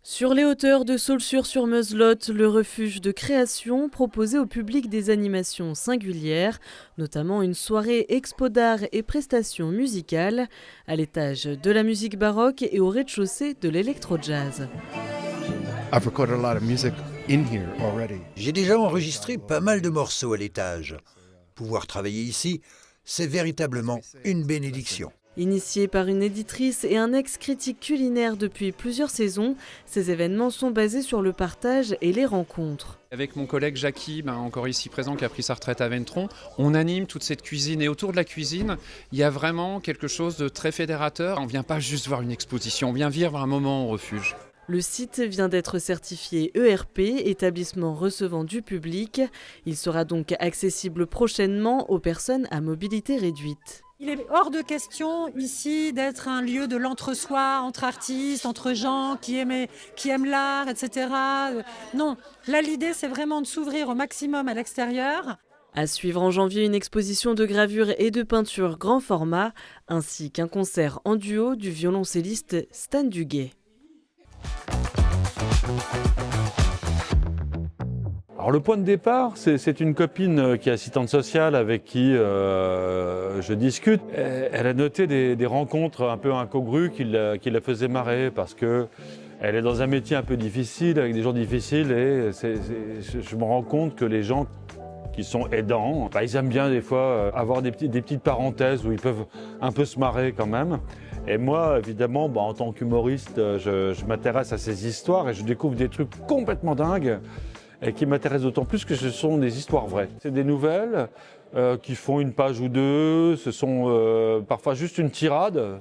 Sur les hauteurs de Saulxures-sur-Mezelotte, le refuge de création proposait au public des animations singulières, notamment une soirée expo d'art et prestations musicales, à l'étage de la musique baroque et au rez-de-chaussée de l'électro-jazz. J'ai déjà enregistré pas mal de morceaux à l'étage. Pouvoir travailler ici, c'est véritablement une bénédiction. Initié par une éditrice et un ex-critique culinaire depuis plusieurs saisons, ces événements sont basés sur le partage et les rencontres. Avec mon collègue Jackie, encore ici présent, qui a pris sa retraite à Ventron, on anime toute cette cuisine. Et autour de la cuisine, il y a vraiment quelque chose de très fédérateur. On ne vient pas juste voir une exposition, on vient vivre un moment au refuge. Le site vient d'être certifié ERP, établissement recevant du public. Il sera donc accessible prochainement aux personnes à mobilité réduite. Il est hors de question ici d'être un lieu de l'entre-soi, entre artistes, entre gens qui aiment l'art, etc. Non, là l'idée c'est vraiment de s'ouvrir au maximum à l'extérieur. À suivre en janvier une exposition de gravure et de peinture grand format, ainsi qu'un concert en duo du violoncelliste Stan Duguay. Alors le point de départ, c'est une copine qui est assistante sociale avec qui je discute. Elle a noté des rencontres un peu incongrues qui la faisaient marrer parce qu'elle est dans un métier un peu difficile, avec des gens difficiles et je me rends compte que les gens qui sont aidants, ils aiment bien des fois avoir des petites parenthèses où ils peuvent un peu se marrer quand même. Et moi, évidemment, en tant qu'humoriste, je m'intéresse à ces histoires et je découvre des trucs complètement dingues et qui m'intéressent d'autant plus que ce sont des histoires vraies. C'est des nouvelles qui font une page ou deux, ce sont parfois juste une tirade,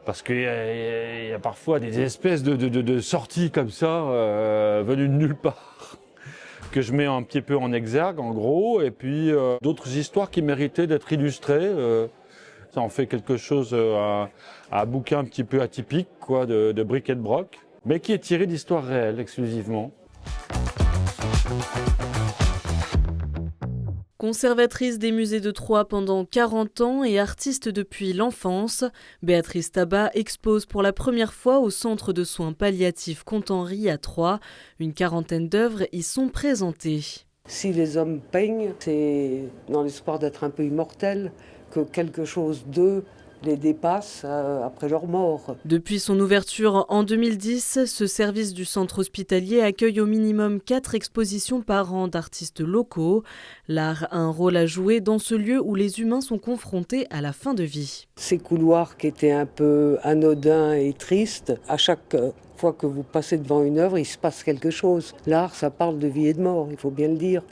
parce qu'il y a parfois des espèces de sorties comme ça, venues de nulle part, que je mets un petit peu en exergue, en gros, et puis d'autres histoires qui méritaient d'être illustrées. Ça en fait quelque chose, un bouquin un petit peu atypique, quoi, de bric et de broc, mais qui est tiré d'histoires réelles exclusivement. Conservatrice des musées de Troyes pendant 40 ans et artiste depuis l'enfance, Béatrice Tabat expose pour la première fois au Centre de soins palliatifs Comte-Henri à Troyes. Une quarantaine d'œuvres y sont présentées. Si les hommes peignent, c'est dans l'espoir d'être un peu immortels, que quelque chose d'eux les dépasse après leur mort. Depuis son ouverture en 2010, ce service du centre hospitalier accueille au minimum 4 expositions par an d'artistes locaux. L'art a un rôle à jouer dans ce lieu où les humains sont confrontés à la fin de vie. Ces couloirs qui étaient un peu anodins et tristes, à chaque fois que vous passez devant une œuvre, il se passe quelque chose. L'art, ça parle de vie et de mort, il faut bien le dire.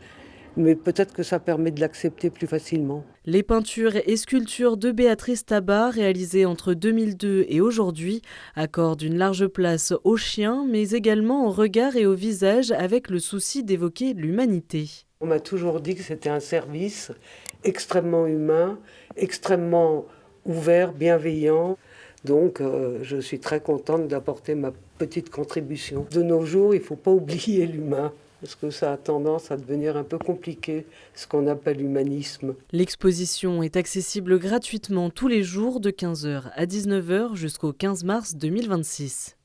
Mais peut-être que ça permet de l'accepter plus facilement. Les peintures et sculptures de Béatrice Tabat, réalisées entre 2002 et aujourd'hui, accordent une large place aux chiens, mais également au regard et au visage, avec le souci d'évoquer l'humanité. On m'a toujours dit que c'était un service extrêmement humain, extrêmement ouvert, bienveillant. Donc je suis très contente d'apporter ma petite contribution. De nos jours, il ne faut pas oublier l'humain, parce que ça a tendance à devenir un peu compliqué, ce qu'on appelle l'humanisme. L'exposition est accessible gratuitement tous les jours de 15h à 19h jusqu'au 15 mars 2026.